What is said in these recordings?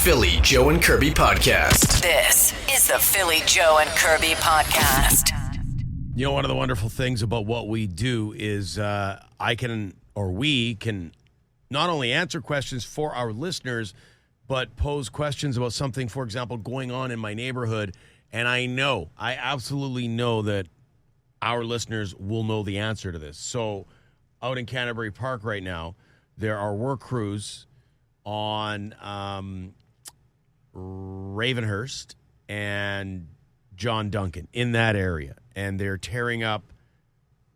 Philly, Joe and Kirby podcast. This is the Philly, Joe and Kirby podcast. You know, one of the wonderful things about what we do is we can not only answer questions for our listeners, but pose questions about something, for example, going on in my neighborhood. And I absolutely know that our listeners will know the answer to this. So out in Canterbury Park right now, there are work crews on Ravenhurst and John Duncan in that area. And they're tearing up,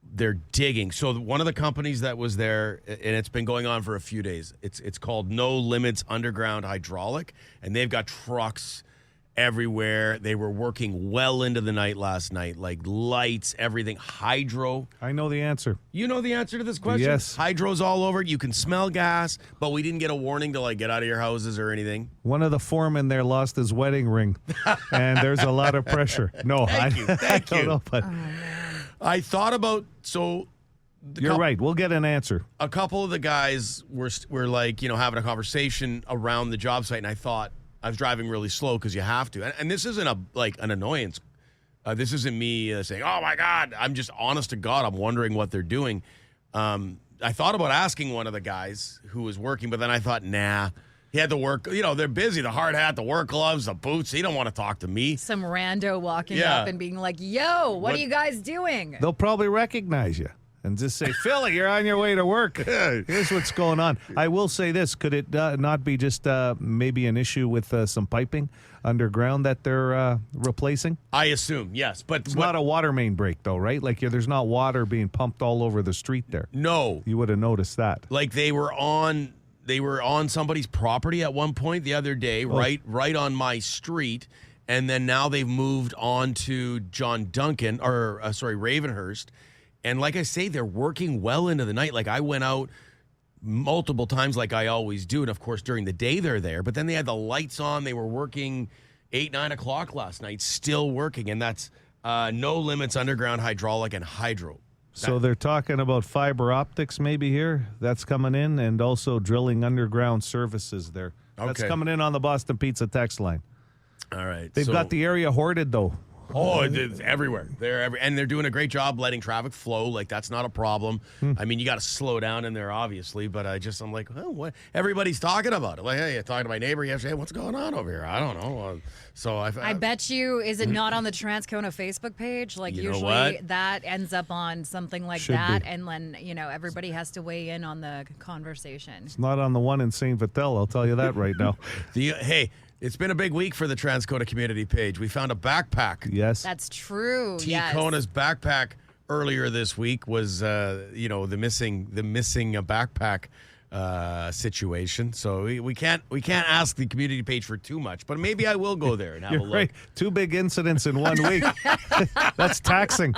they're digging. So one of the companies that was there, and it's been going on for a few days, it's called No Limits Underground Hydraulic, and they've got trucks everywhere. They were working well into the night last night, like lights, everything. Hydro. I know the answer. You know the answer to this question? Yes. Hydro's all over. You can smell gas, but we didn't get a warning to get out of your houses or anything. One of the foremen there lost his wedding ring, and there's a lot of pressure. No, Thank you. I don't know, but I thought about, you're right. We'll get an answer. A couple of the guys were having a conversation around the job site, and I thought, I was driving really slow because you have to. And this isn't an annoyance. This isn't me saying, oh, my God. I'm just honest to God. I'm wondering what they're doing. I thought about asking one of the guys who was working, but then I thought, nah. He had to work. You know, they're busy. The hard hat, the work gloves, the boots. He don't want to talk to me. Some rando walking up and being like, yo, what are you guys doing? They'll probably recognize you and just say, Philly, you're on your way to work. Here's what's going on. I will say this. Could it not be just maybe an issue with some piping underground that they're replacing? I assume, yes. But it's not a water main break, though, right? Like there's not water being pumped all over the street there. No. You would have noticed that. Like they were on somebody's property at one point the other day, right on my street. And then now they've moved on to John Duncan, Ravenhurst. And like I say, they're working well into the night. Like I went out multiple times like I always do. And, of course, during the day they're there. But then they had the lights on. They were working 8, 9 o'clock last night, still working. And that's No Limits Underground Hydraulic and Hydro. So they're talking about fiber optics maybe here. That's coming in. And also drilling underground services there. Okay. That's coming in on the Boston Pizza text line. All right. They've got the area hoarded, though. Oh, it's everywhere. And they're doing a great job letting traffic flow. Like, that's not a problem. I mean, you got to slow down in there, obviously. But I'm like, oh, what? Everybody's talking about it. Like, hey, I talked to my neighbor yesterday. Hey, what's going on over here? I don't know. I bet you, is it not on the Transcona Facebook page? Like, usually that ends up on something like that. Be. And then, everybody has to weigh in on the conversation. It's not on the one in St. Vital. I'll tell you that right now. Hey. It's been a big week for the Transcona community page. We found a backpack. Yes. That's true. Kona's backpack earlier this week was, the missing backpack situation. So we can't ask the community page for too much, but maybe I will go there and have a look. Right. 2 big incidents in 1 week. That's taxing.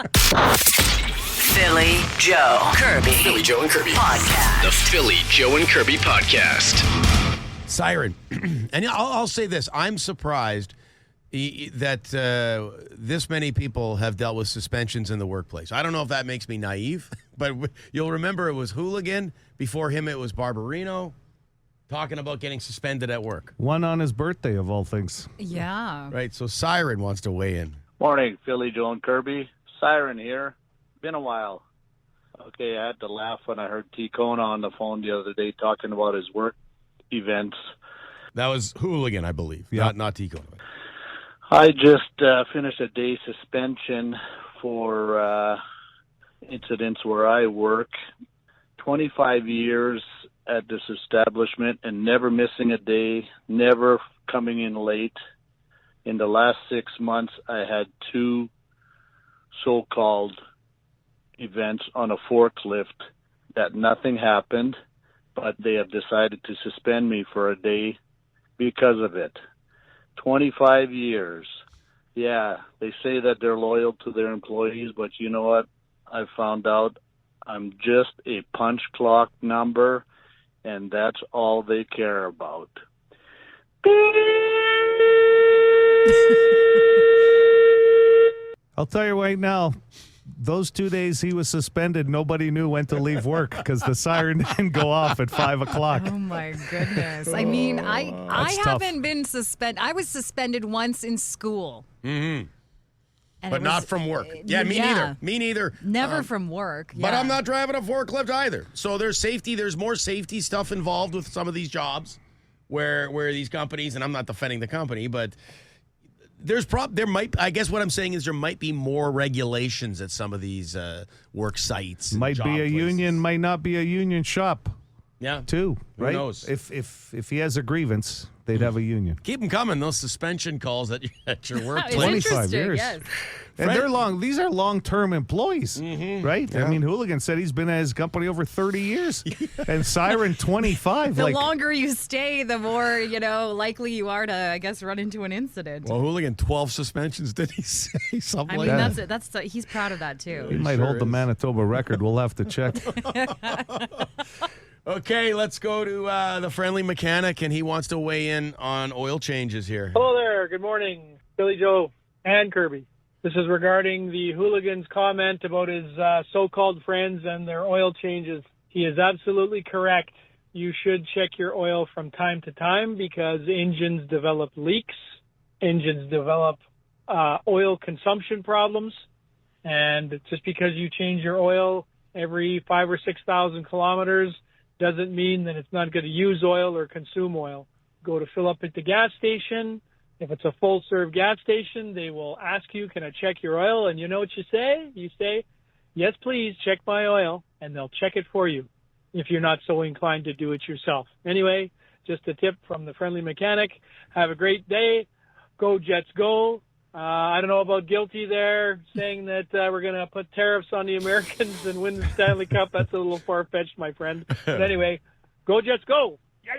Philly, Joe, Kirby. Philly, Joe and Kirby podcast. The Philly, Joe and Kirby podcast. Siren. And I'll say this. I'm surprised that this many people have dealt with suspensions in the workplace. I don't know if that makes me naive, but you'll remember it was Hooligan. Before him, it was Barbarino talking about getting suspended at work. One on his birthday, of all things. Yeah. Right, so Siren wants to weigh in. Morning, Philly, Joe and Kirby. Siren here. Been a while. Okay, I had to laugh when I heard T. Kona on the phone the other day talking about his work events. That was Hooligan, I believe. Yeah. Not Tico. I just finished a day suspension for incidents where I work. 25 years at this establishment and never missing a day, never coming in late. In the last 6 months, I had 2 so-called events on a forklift that nothing happened, but they have decided to suspend me for a day because of it. 25 years. Yeah, they say that they're loyal to their employees, but you know what? I found out I'm just a punch clock number, and that's all they care about. I'll tell you right now, those 2 days he was suspended, nobody knew when to leave work because the siren didn't go off at 5 o'clock. Oh my goodness! I mean, I That's haven't been suspended. I was suspended once in school. Mm-hmm. And But not from work. Yeah, me neither. Me neither. Never from work. But yeah. I'm not driving a forklift either. So there's safety. There's more safety stuff involved with some of these jobs where these companies, and I'm not defending the company, but there might, I guess what I'm saying is there might be more regulations at some of these work sites. and Might job be a places. union, might not be a union shop. Yeah. Too, right? Who knows? If he has a grievance, they'd have a union. Keep them coming, those suspension calls at your It's workplace. 25 interesting, years. yes. And they're long. These are long-term employees, right? I mean, Hooligan said he's been at his company over 30 years, and Siren 25. The longer you stay, the more likely you are to, I guess, run into an incident. Well, Hooligan, 12 suspensions, did he say? Something I mean, like that. that's it. That's he's proud of that too. he might sure hold the is. Manitoba record. We'll have to check. Okay, let's go to the friendly mechanic, and he wants to weigh in on oil changes here. Hello there. Good morning, Billy Joe and Kirby. This is regarding the Hooligan's comment about his so-called friends and their oil changes. He is absolutely correct. You should check your oil from time to time because engines develop leaks. Engines develop oil consumption problems. And just because you change your oil every 5,000 or 6,000 kilometers doesn't mean that it's not going to use oil or consume oil. Go to fill up at the gas station. If it's a full-serve gas station, they will ask you, can I check your oil? And you know what you say? You say, yes, please, check my oil, and they'll check it for you if you're not so inclined to do it yourself. Anyway, just a tip from the friendly mechanic. Have a great day. Go Jets, go. I don't know about guilty there, saying that we're going to put tariffs on the Americans and win the Stanley Cup. That's a little far-fetched, my friend. But anyway, go Jets, go. Yeah.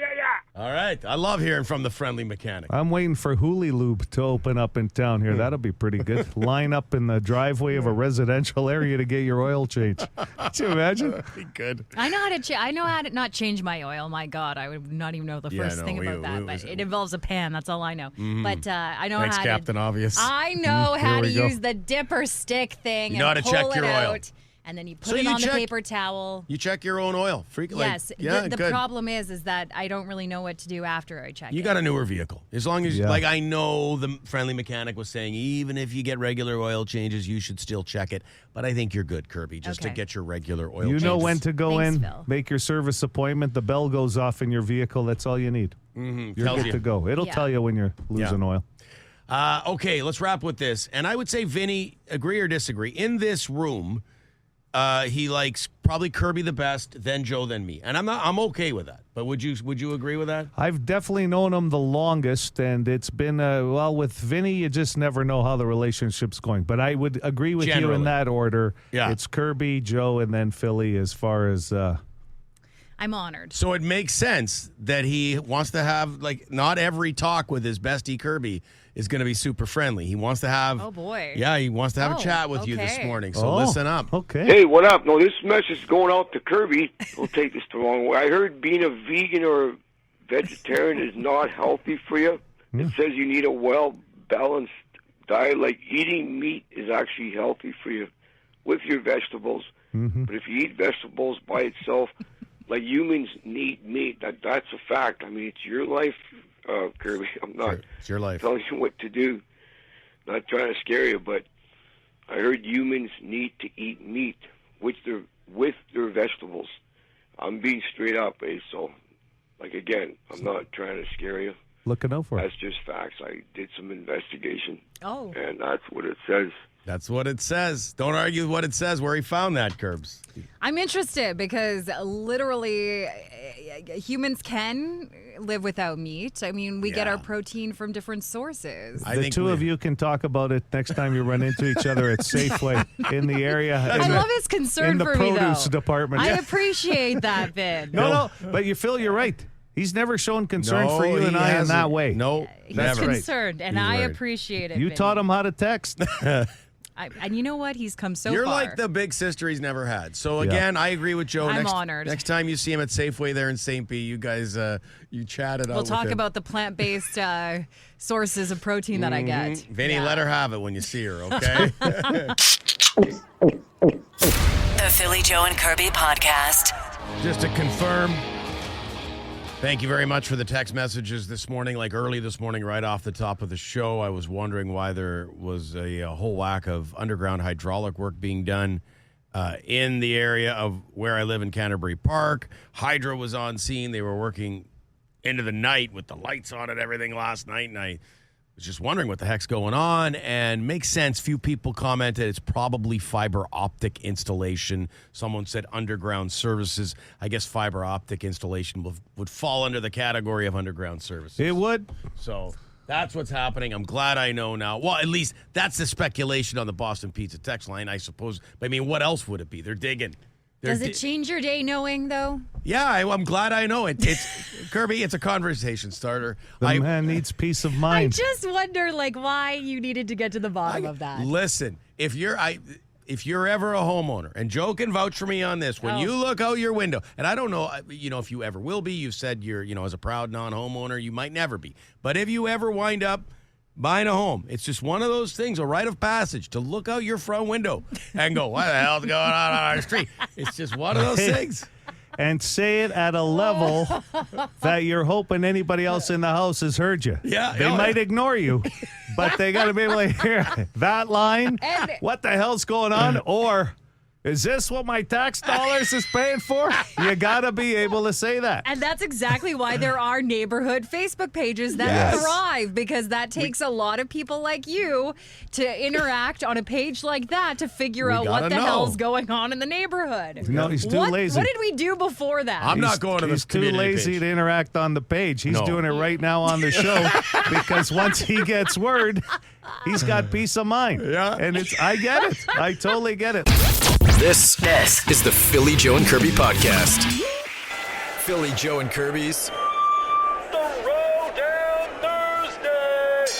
All right. I love hearing from the friendly mechanic. I'm waiting for Hoolie Lube to open up in town here. That'll be pretty good. Line up in the driveway of a residential area to get your oil changed. Can you imagine? Be good. I know how to not change my oil. My God, I would not even know the first thing about that. But it involves a pan. That's all I know. But I know Thanks, how Captain to. Obvious. I know how to we go. use the dipper stick thing. You know how and to check pull your it oil. out, and then you put So it you on check- the paper towel. You check your own oil. Yes. Yeah, the good. problem is that I don't really know what to do after I check You it. got a newer vehicle. As long as, Yeah. I know the friendly mechanic was saying, even if you get regular oil changes, you should still check it. But I think you're good, Kirby, just to Okay. get your regular oil You changes. know when to go Thanks, in, Phil. make your service appointment. The bell goes off in your vehicle. That's all you need. You're Tells good you. to go. It'll Yeah. tell you when you're losing oil. Okay, let's wrap with this. And I would say, Vinny, agree or disagree. In this room, he likes probably Kirby the best, then Joe, then me. And I'm okay with that. But would you agree with that? I've definitely known him the longest, and it's been, with Vinny, you just never know how the relationship's going. But I would agree with you Generally. in that order. Yeah. It's Kirby, Joe, and then Philly as far as... I'm honored. So it makes sense that he wants to have, not every talk with his bestie Kirby is going to be super friendly. He wants to have... Oh, boy. Yeah, he wants to have a Oh, chat with you this okay. morning. So listen up. Okay. Hey, what up? No, this message is going out to Kirby. Don't take this the wrong way. I heard being a vegan or a vegetarian is not healthy for you. It says you need a well-balanced diet. Like eating meat is actually healthy for you with your vegetables. But if you eat vegetables by itself, like humans need meat. That's a fact. I mean, it's your life, Kirby. I'm not It's your life. telling you what to do. Not trying to scare you, but I heard humans need to eat meat with their vegetables. I'm being straight up, so again, I'm not trying to scare you. Looking out for it. That's just facts. I did some investigation, Oh. and that's what it says. That's what it says. Don't argue with what it says, where he found that, Curbs. I'm interested because literally humans can live without meat. I mean, we get Yeah. our protein from different sources. I The think two of you can talk about it next time you run into each other at Safeway in the area. I love his concern in the for me, produce though. department. I Yeah. appreciate that, Vin. No, but Phil, you're right. He's never shown concern for you and I in that way. No, He's never. concerned, and He's I right. appreciate it. You Vin. taught him how to text. And you know what? He's come so You're far. like the big sister he's never had. So again, I agree with Joe. I'm next, honored. Next time you see him at Safeway there in St. P, you guys, you chat it out. We'll with talk him. about the plant-based sources of protein that I get. Vinny, Yeah. let her have it when you see her, okay? The Philly Joe and Kirby podcast. Just to confirm, thank you very much for the text messages this morning. Like early this morning, right off the top of the show, I was wondering why there was a whole whack of underground hydraulic work being done in the area of where I live in Canterbury Park. Hydro was on scene. They were working into the night with the lights on and everything last night, and I was just wondering what the heck's going on, and makes sense. Few people commented it's probably fiber optic installation. Someone said underground services. I guess fiber optic installation would fall under the category of underground services. It would. So that's what's happening. I'm glad I know now. Well, at least that's the speculation on the Boston Pizza text line, I suppose. But I mean, what else would it be? They're digging. Does it change your day knowing, though? Yeah, I'm glad I know it. It's Kirby, it's a conversation starter. The man needs peace of mind. I just wonder, why you needed to get to the bottom of that. Listen, if you're ever a homeowner, and Joe can vouch for me on this, when you look out your window, and I don't know, if you ever will be, you said you're, as a proud non-homeowner, you might never be. But if you ever wind up buying a home, it's just one of those things, a rite of passage, to look out your front window and go, what the hell's going on our street? It's just one of those things. And say it at a level that you're hoping anybody else in the house has heard you. Yeah. They might ignore you, but they got to be able to hear that line. What the hell's going on? Or, is this what my tax dollars is paying for? You got to be able to say that. And that's exactly why there are neighborhood Facebook pages that thrive, because that takes a lot of people like you to interact on a page like that to figure out what the hell's going on in the neighborhood. No, he's too lazy. What did we do before that? I'm not going to this community He's too lazy page. to interact on the page. He's doing it right now on the show because once he gets word, he's got peace of mind. Yeah. And I get it. I totally get it. This is the Philly Joe and Kirby podcast. Philly Joe and Kirby's Throwdown Thursday.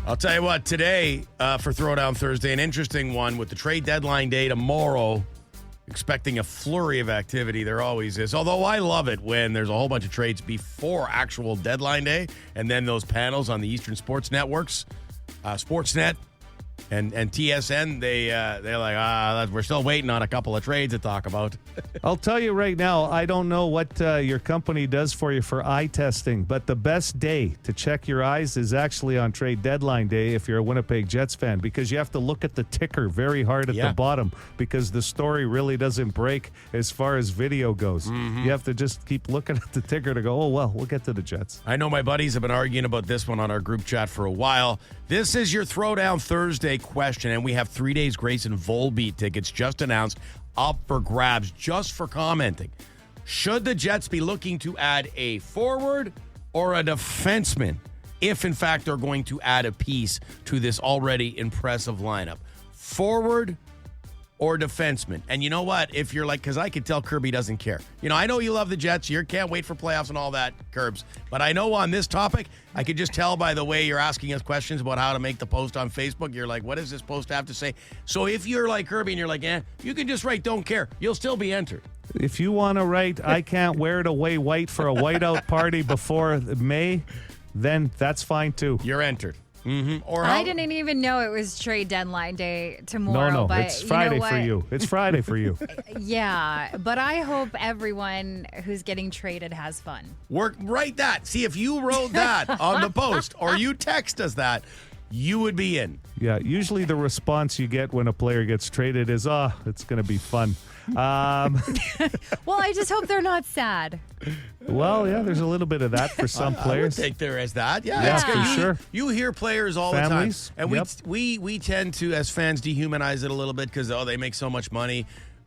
I'll tell you what, today for Throwdown Thursday, an interesting one with the trade deadline day tomorrow. Expecting a flurry of activity. There always is. Although I love it when there's a whole bunch of trades before actual deadline day, and then those panels on the Eastern Sports Networks, Sportsnet and TSN, they're like, we're still waiting on a couple of trades to talk about. I'll tell you right now, I don't know what your company does for you for eye testing, but the best day to check your eyes is actually on trade deadline day if you're a Winnipeg Jets fan, because you have to look at the ticker very hard at the bottom, because the story really doesn't break as far as video goes. You have to just keep looking at the ticker to go, oh, well, we'll get to the Jets. I know my buddies have been arguing about this one on our group chat for a while. This is your Throwdown Thursday question, and we have 3 days Grace and Volbeat tickets just announced up for grabs just for commenting. Should the Jets be looking to add a forward or a defenseman if, in fact, they're going to add a piece to this already impressive lineup? Forward or defenseman? And you know what? If you're like, because I could tell Kirby doesn't care. I know you love the Jets. You can't wait for playoffs and all that, Curbs. But I know on this topic, I could just tell by the way you're asking us questions about how to make the post on Facebook. You're like, what is this post have to say? So if you're like Kirby and you're like, you can just write don't care. You'll still be entered. If you want to write, I can't wear to weigh white for a whiteout party before May, then that's fine too. You're entered. Or I didn't even know it was trade deadline day tomorrow. No, but it's Friday you know for you. It's Friday for you. Yeah, but I hope everyone who's getting traded has fun. Write that. See, if you wrote that on the post or you text us that, you would be in. Yeah, usually the response you get when a player gets traded is, it's going to be fun. Well, I just hope they're not sad. Well, yeah, there's a little bit of that for some players. I would take there as that. Yeah, Yeah, it's good. for sure. You hear players all Families, the time. And we tend to, as fans, dehumanize it a little bit because, they make so much money.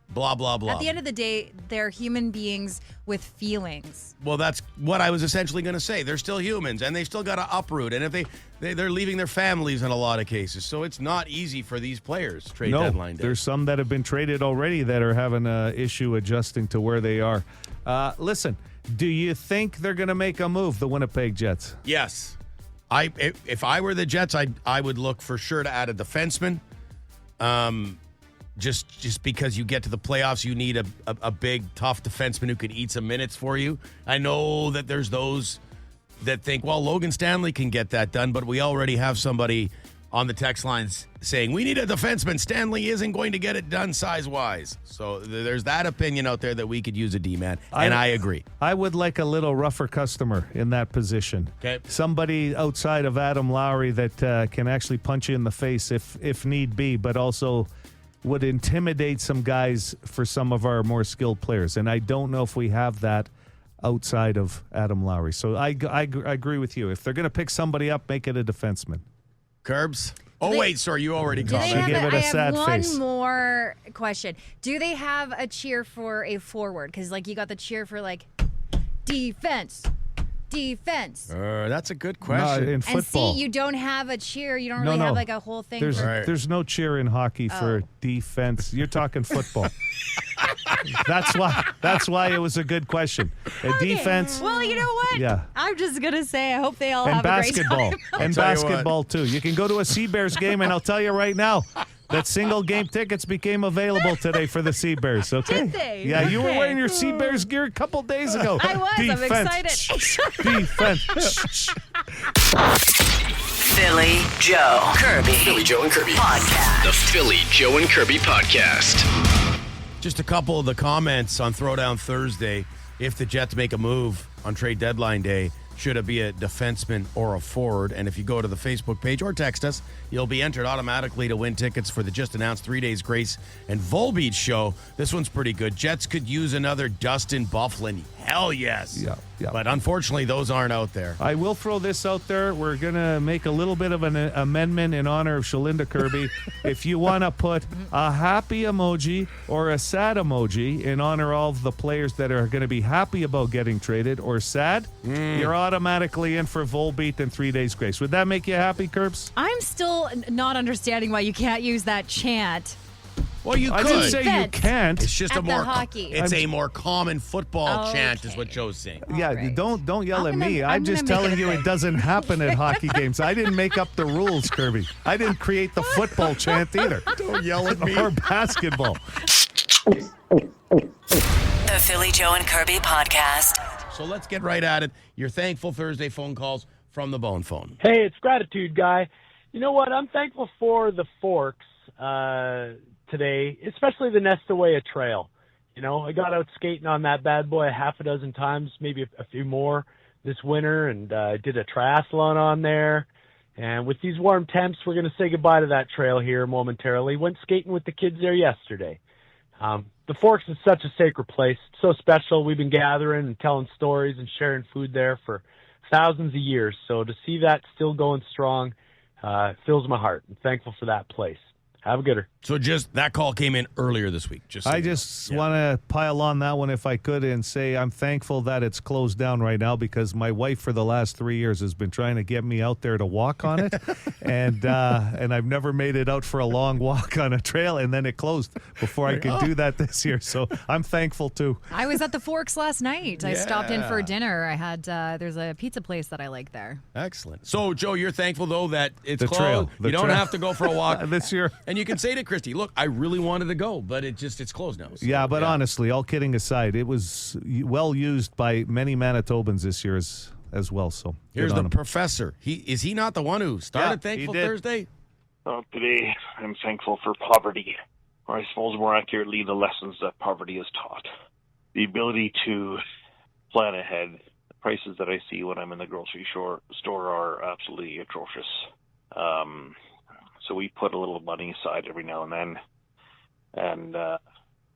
Blah, blah, blah. At the end of the day, they're human beings with feelings. Well, that's what I was essentially going to say. They're still humans, and they've still got to uproot. And if they're leaving their families in a lot of cases, so it's not easy for these players. Trade deadline day. There's some that have been traded already that are having an issue adjusting to where they are. Listen, do you think they're going to make a move, the Winnipeg Jets? Yes. If I were the Jets, I would look for sure to add a defenseman. Just because you get to the playoffs, you need a big, tough defenseman who can eat some minutes for you. I know that there's those that think, well, Logan Stanley can get that done, but we already have somebody on the text lines saying, we need a defenseman. Stanley isn't going to get it done size-wise. So there's that opinion out there that we could use a D-man, and I agree. I would like a little rougher customer in that position. Okay. Somebody outside of Adam Lowry that can actually punch you in the face if need be, but also would intimidate some guys for some of our more skilled players. And I don't know if we have that outside of Adam Lowry. So I agree with you. If they're going to pick somebody up, make it a defenseman. Curbs? Wait, sorry, you already Do they commented. have Give it a sad one face. more question. Do they have a cheer for a forward? Because, like, you got the cheer for, like, defense. That's a good question. In And football. see, you don't have a cheer. You don't really have, like, a whole thing for... There's no cheer in hockey for defense. You're talking football. That's why it was a good question. Defense. Well, you know what? Yeah. I'm just going to say I hope they all And have basketball. a great time. And tell you basketball, too. You can go to a Seabears game, and I'll tell you right now, that single game tickets became available today for the Seabears, okay? Did they? Yeah, you were Okay. wearing your Seabears gear a couple days ago. I was. Defense. I'm excited. Defense. Philly Joe Kirby. Philly Joe and Kirby. Podcast. The Philly Joe and Kirby Podcast. Just a couple of the comments on Throwdown Thursday. If the Jets make a move on trade deadline day, should it be a defenseman or a forward? And if you go to the Facebook page or text us, you'll be entered automatically to win tickets for the just announced 3 Days Grace and Volbeat show. This one's pretty good. Jets could use another Dustin Byfuglien. Hell yes. Yeah. But unfortunately, those aren't out there. I will throw this out there. We're going to make a little bit of an amendment in honor of Shalinda Kirby. If you want to put a happy emoji or a sad emoji in honor of the players that are going to be happy about getting traded or sad, you're automatically in for Volbeat and 3 Days Grace. Would that make you happy, Curbs? I'm still not understanding why you can't use that chant. Well, you I could. didn't say you Defense. can't. It's just At a the more hockey. It's a more common football chant, is Okay. what Joe's saying. Yeah, right. don't yell I'm at me. gonna- I'm I'm just gonna make telling it a you thing. it doesn't happen at hockey games. I didn't make up the rules, Kirby. I didn't create the football chant either. Don't yell at me. Or basketball. The Philly Joe and Kirby Podcast. So let's get right at it. Your Thankful Thursday phone calls from the Bone Phone. Hey, it's Gratitude Guy. You know what? I'm thankful for the forks today, especially the Nestaway Trail. You know, I got out skating on that bad boy a half a dozen times, maybe a few more this winter, and did a triathlon on there. And with these warm temps, we're going to say goodbye to that trail here momentarily. Went skating with the kids there yesterday. The Forks is such a sacred place, so special. We've been gathering and telling stories and sharing food there for thousands of years. So to see that still going strong fills my heart. I'm thankful for that place. Have a gooder. So just that call came in earlier this week. Just so I you know. just want to pile on that one if I could and say I'm thankful that it's closed down right now because my wife for the last 3 years has been trying to get me out there to walk on it, and I've never made it out for a long walk on a trail, and then it closed before I could do that this year. So I'm thankful too. I was at the Forks last night. I stopped in for dinner. I had there's a pizza place that I like there. Excellent. So Joe, you're thankful though that it's The closed. trail. The You don't trail. have to go for a walk This year. And you can say to Christy, "Look, I really wanted to go, but it's closed now." So, Yeah, but honestly, all kidding aside, it was well used by many Manitobans this year as well. So here's good on the 'em. professor. Is he not the one who started Yeah, Thankful he did. Thursday? Today, I'm thankful for poverty, or I suppose more accurately, the lessons that poverty has taught. The ability to plan ahead. The prices that I see when I'm in the grocery store are absolutely atrocious. So we put a little money aside every now and then, and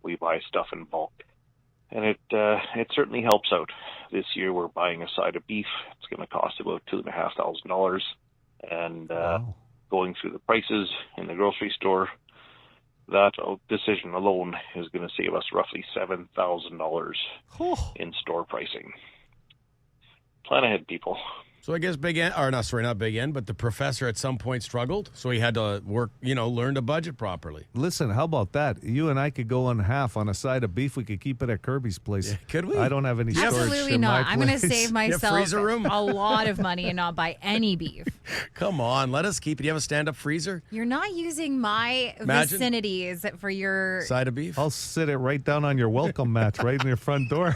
we buy stuff in bulk. And it certainly helps out. This year we're buying a side of beef. It's going to cost about $2,500. And Wow. going through the prices in the grocery store, that decision alone is going to save us roughly $7,000 in store pricing. Plan ahead, people. So I guess Big N, or not Big N, but the professor at some point struggled, so he had to work, learn to budget properly. Listen, how about that? You and I could go on half on a side of beef. We could keep it at Kirby's place. Yeah, could we? I don't have any storage Absolutely in not. my I'm going to place. save myself freezer room? a lot of money and not buy any beef. Come on, let us keep it. Do you have a stand-up freezer? You're not using my Imagine. vicinities for your... Side of beef? I'll sit it right down on your welcome mat, right in your front door.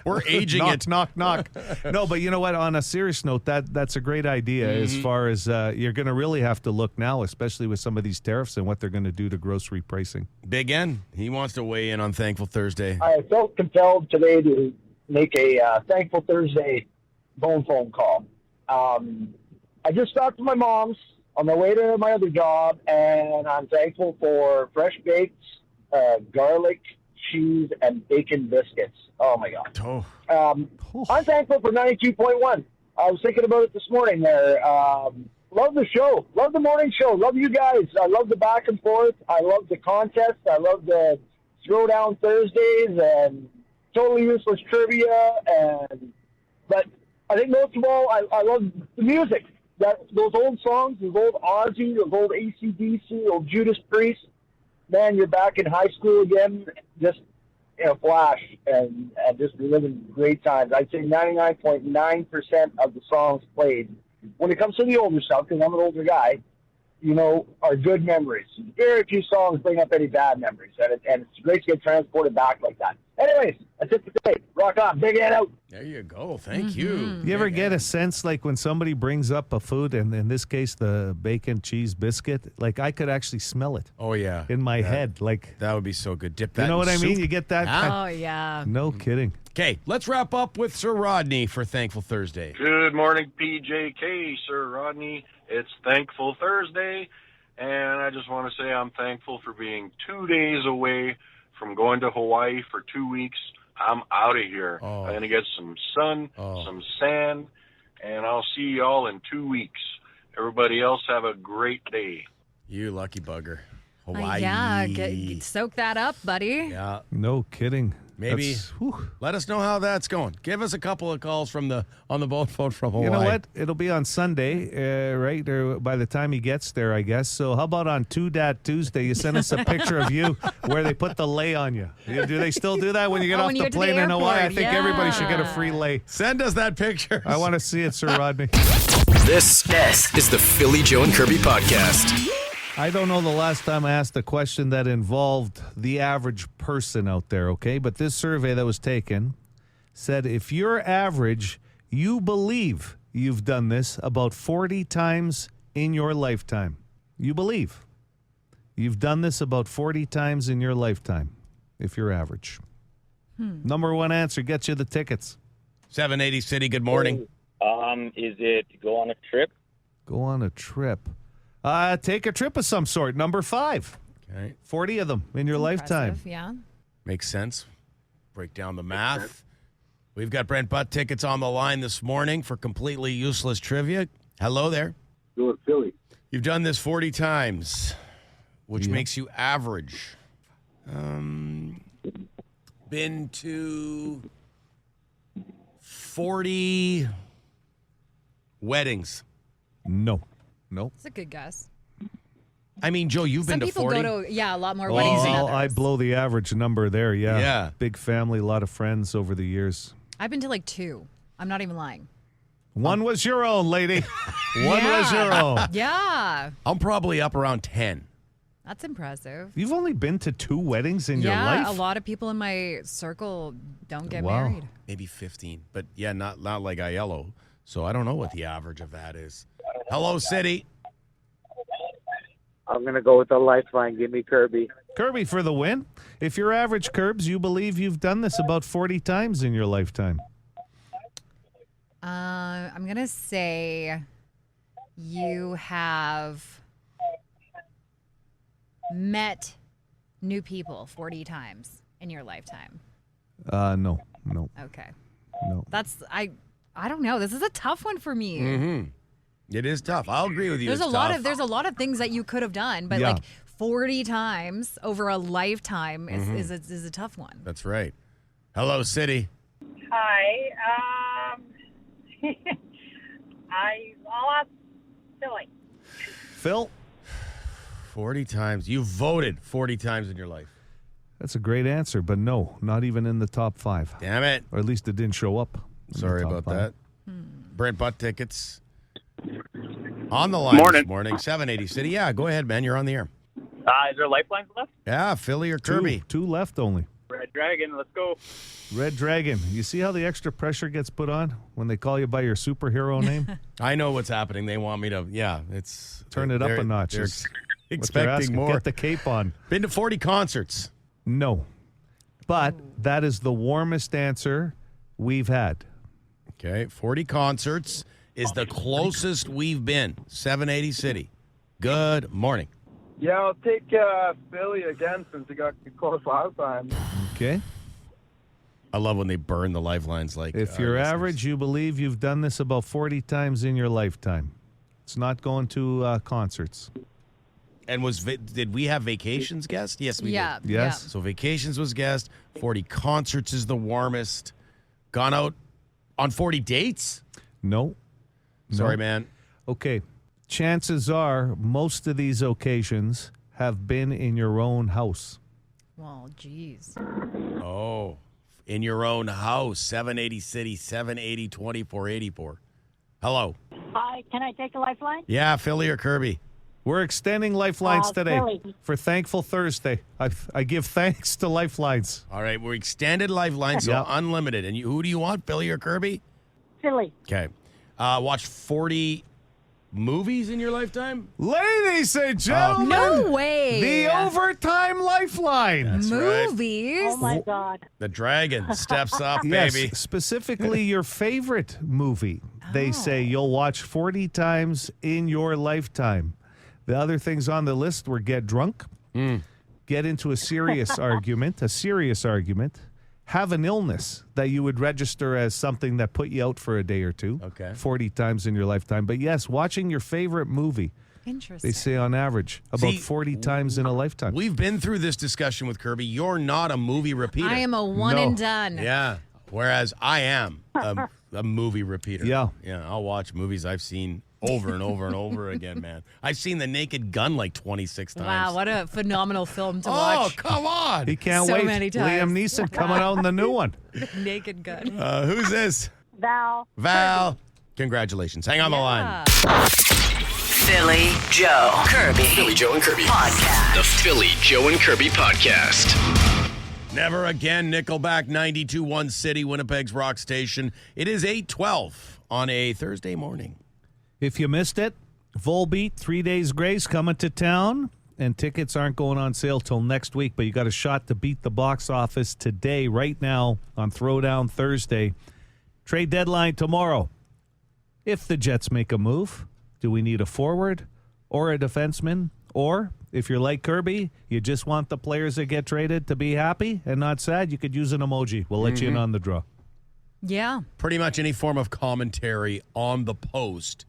We're aging knock, it. Knock, knock. No, but you know what? On a serious note, that's a great idea as far as you're going to really have to look now, especially with some of these tariffs and what they're going to do to grocery pricing. Big N, he wants to weigh in on Thankful Thursday. I felt compelled today to make a Thankful Thursday phone call. I just stopped at my mom's on my way to my other job, and I'm thankful for fresh baked garlic, cheese, and bacon biscuits. Oh, my God. I'm thankful for 92.1. I was thinking about it this morning there. Love the show. Love the morning show. Love you guys. I love the back and forth. I love the contest. I love the Throwdown Thursdays and totally useless trivia. But I think most of all, I love the music. Those old songs, those old Ozzy, those old AC/DC, old Judas Priest. Man, you're back in high school again, just in a flash, and just living great times. I'd say 99.9% of the songs played, when it comes to the older stuff, because I'm an older guy, are good memories. Very few songs bring up any bad memories, and it's great to get transported back like that. Anyways, that's it for today. Rock on. Big Ed out. There you go. Thank you. You ever get a sense like when somebody brings up a food, and in this case, the bacon cheese biscuit, like I could actually smell it. Oh, yeah. In my head. Like that would be so good. Dip that You know what in I soup. mean? You get that. Oh, yeah. No kidding. Okay, let's wrap up with Sir Rodney for Thankful Thursday. Good morning, PJK, Sir Rodney. It's Thankful Thursday, and I just want to say I'm thankful for being 2 days away from going to Hawaii for 2 weeks. I'm out of here. I'm going to get some sun, some sand, and I'll see you all in 2 weeks. Everybody else have a great day. You lucky bugger. Hawaii. Yeah, soak that up, buddy. Yeah. No kidding. Maybe let us know how that's going. Give us a couple of calls on the boat phone from Hawaii. You know what? It'll be on Sunday, right? Or by the time he gets there, I guess. So how about on Tuesday, you send us a picture of you where they put the lay on you. Do they still do that when you get off the plane in Hawaii? I think everybody should get a free lay. Send us that picture. I want to see it, Sir Rodney. This is the Philly Joe and Kirby podcast. I don't know the last time I asked a question that involved the average person out there, okay? But this survey that was taken said if you're average, you believe you've done this about 40 times in your lifetime. You believe you've done this about 40 times in your lifetime if you're average. Number one answer gets you the tickets. 780 City, good morning. Is it go on a trip? Go on a trip. Take a trip of some sort. Number 5. Okay. 40 of them in your lifetime. Yeah. Makes sense. Break down the math. We've got Brent Butt tickets on the line this morning for completely useless trivia. Hello there. Go with Philly. You've done this 40 times, which makes you average. Been to 40 weddings. No. It's a good guess. I mean, Joe, you've been to 40. Some people go to, a lot more weddings than others. I blow the average number there, yeah. Yeah. Big family, a lot of friends over the years. I've been to like 2. I'm not even lying. One was your own, lady. One was your own. Yeah. I'm probably up around 10. That's impressive. You've only been to 2 weddings in your life? Yeah, a lot of people in my circle don't get Wow. married. Maybe 15. But yeah, not like Aiello. So I don't know what the average of that is. Hello, City. I'm going to go with the lifeline. Give me Kirby. Kirby for the win. If you're average, Curbs, you believe you've done this about 40 times in your lifetime. I'm going to say you have met new people 40 times in your lifetime. No. Okay. No. I don't know. This is a tough one for me. Mm-hmm. It is tough. I'll agree with you. There's a lot of things that you could have done, but like 40 times over a lifetime is a tough one. That's right. Hello, City. Hi. I'll ask Philly. Phil? 40 times. You voted 40 times in your life. That's a great answer, but no, not even in the top 5. Damn it. Or at least it didn't show up. Sorry about that. Brent Butt tickets. On the line Morning. this morning, 780 City. Yeah, go ahead, man. You're on the air. Is there lifelines left? Yeah, Philly or Kirby. Two left only. Red Dragon, let's go. Red Dragon. You see how the extra pressure gets put on when they call you by your superhero name? I know what's happening. They want me to, it's... Turn it up a notch. They're is what they're expecting asking. more. Get the cape on. Been to 40 concerts. No. But that is the warmest answer we've had. Okay, 40 concerts is the closest we've been. 780 City. Good morning. Yeah, I'll take Philly again since he got close last time. Okay. I love when they burn the lifelines like If you're average, you believe you've done this about 40 times in your lifetime. It's not going to concerts. And did we have vacations guessed? Yes, we did. Yes. Yeah. So vacations was guessed. 40 concerts is the warmest. Gone out on 40 dates? No. Sorry, No. man. Okay. Chances are most of these occasions have been in your own house. Well, geez. Oh, in your own house. 780 City, 780-2484. Hello. Hi, can I take a lifeline? Yeah, Philly or Kirby? We're extending lifelines today Philly. for Thankful Thursday. I give thanks to lifelines. All right, we're extended lifelines, so Yeah. unlimited. And who do you want, Philly or Kirby? Philly. Okay. Watch 40 movies in your lifetime? Ladies and gentlemen, No way. the overtime lifeline. That's right. Movies. Oh my God. The dragon steps up, Yes, baby. specifically your favorite movie. They say you'll watch 40 times in your lifetime. The other things on the list were get drunk, get into a serious argument, have an illness that you would register as something that put you out for a day or two. Okay. 40 times in your lifetime. But yes, watching your favorite movie, Interesting. they say on average, about See, 40 times in a lifetime. We've been through this discussion with Kirby. You're not a movie repeater. I am a one No. and done. Yeah. Whereas I am a movie repeater. Yeah. Yeah. I'll watch movies I've seen over and over and over again, man. I've seen The Naked Gun like 26 times. Wow, what a phenomenal film to Oh, watch. come on. He can't So wait. many times. Liam Neeson coming out in the new one. Naked Gun. Who's this? Val. Val. Congratulations. Hang on the line. Philly Joe Kirby. Philly Joe and Kirby. Podcast. The Philly Joe and Kirby Podcast. Never Again, Nickelback, 92.1 City, Winnipeg's rock station. It is 8:12 on a Thursday morning. If you missed it, Volbeat, 3 Days Grace coming to town, and tickets aren't going on sale till next week, but you got a shot to beat the box office today, right now, on Throwdown Thursday. Trade deadline tomorrow. If the Jets make a move, do we need a forward or a defenseman? Or, if you're like Kirby, you just want the players that get traded to be happy and not sad, you could use an emoji. We'll let you in on the draw. Yeah. Pretty much any form of commentary on the post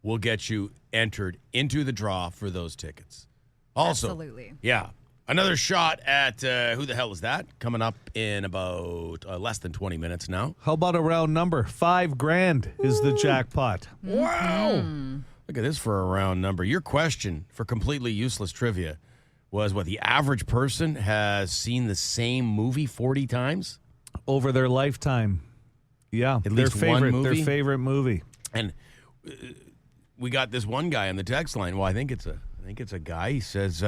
will get you entered into the draw for those tickets. Also, Absolutely. yeah, another shot at who the hell is that? Coming up in about less than 20 minutes now. How about a round number? $5,000 is the jackpot. Wow. Look at this for a round number. Your question for completely useless trivia was what the average person has seen the same movie 40 times? Over their lifetime. Yeah, At least their one favorite, movie? Their favorite movie. And we got this one guy on the text line. Well, I think it's a guy. He says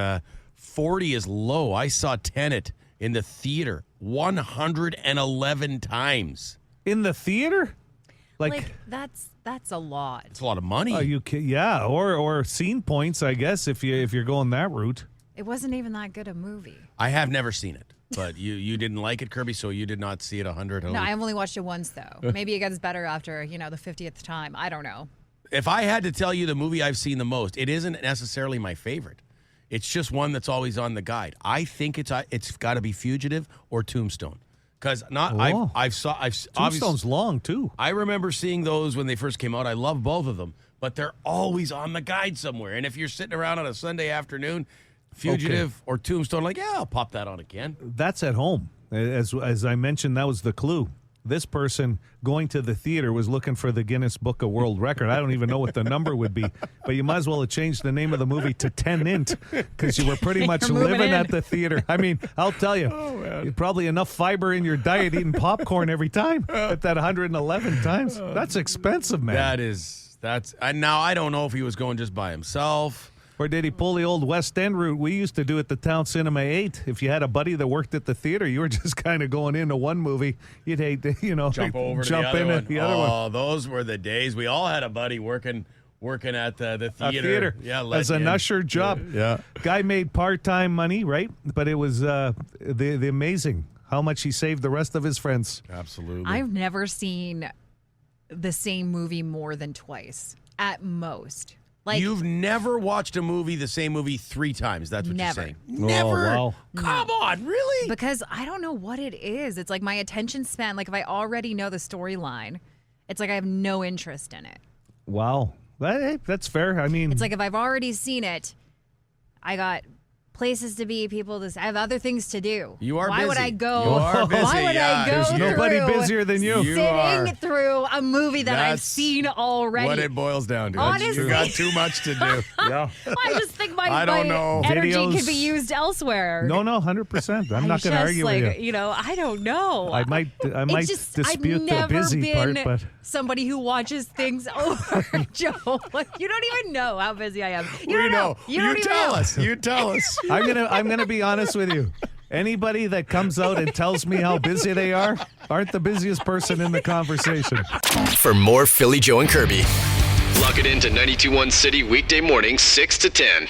40 is low. I saw Tenet in the theater 111 times. In the theater? Like that's a lot. It's a lot of money. Yeah, or scene points, I guess, if you're going that route. It wasn't even that good a movie. I have never seen it, but you didn't like it, Kirby, so you did not see it 100. No, I've only watched it once though. Maybe it gets better after, the 50th time. I don't know. If I had to tell you the movie I've seen the most, it isn't necessarily my favorite. It's just one that's always on the guide. I think it's got to be Fugitive or Tombstone. Because Tombstone's long too. I remember seeing those when they first came out. I love both of them, but they're always on the guide somewhere. And if you're sitting around on a Sunday afternoon, Fugitive or Tombstone, like, yeah, I'll pop that on again. That's at home. As I mentioned, that was the clue. This person going to the theater was looking for the Guinness Book of World Record. I don't even know what the number would be, but you might as well have changed the name of the movie to 10 Int because you were pretty much living at the theater. I mean, I'll tell you, you probably enough fiber in your diet eating popcorn every time at that 111 times. That's expensive, man. Now I don't know if he was going just by himself. Or did he pull the old West End route we used to do at the Town Cinema 8? If you had a buddy that worked at the theater, you were just kind of going into one movie. You'd hate to, jump over to the other one. Oh, those were the days. We all had a buddy working at the theater. Yeah, as an usher job. Yeah. Guy made part-time money, right? But it was the amazing how much he saved the rest of his friends. Absolutely. I've never seen the same movie more than twice, at most. Like, you've never watched a movie, the same movie 3 times. That's what you're saying. Never. Oh, wow. Come on, really? Because I don't know what it is. It's like my attention span. Like if I already know the storyline, it's like I have no interest in it. Wow. Hey, that's fair. I mean, it's like if I've already seen it, I got places to be, people to. I have other things to do. You are Why busy. would I go? You are busy. Why would I go There's nobody busier than you. Sitting through a movie that I've seen already. What it boils down to. Honestly. You got too much to do. Yeah. I just think my Videos. energy could be used elsewhere. No, 100%. I'm not going to argue with you. I don't know. I might dispute the busy part, but somebody who watches things over, Joe. You don't even know how busy I am. You we don't know. You tell us. You tell us. I'm gonna be honest with you. Anybody that comes out and tells me how busy they aren't the busiest person in the conversation. For more Philly, Joe, and Kirby, log it into 92.1 City weekday mornings 6 to 10.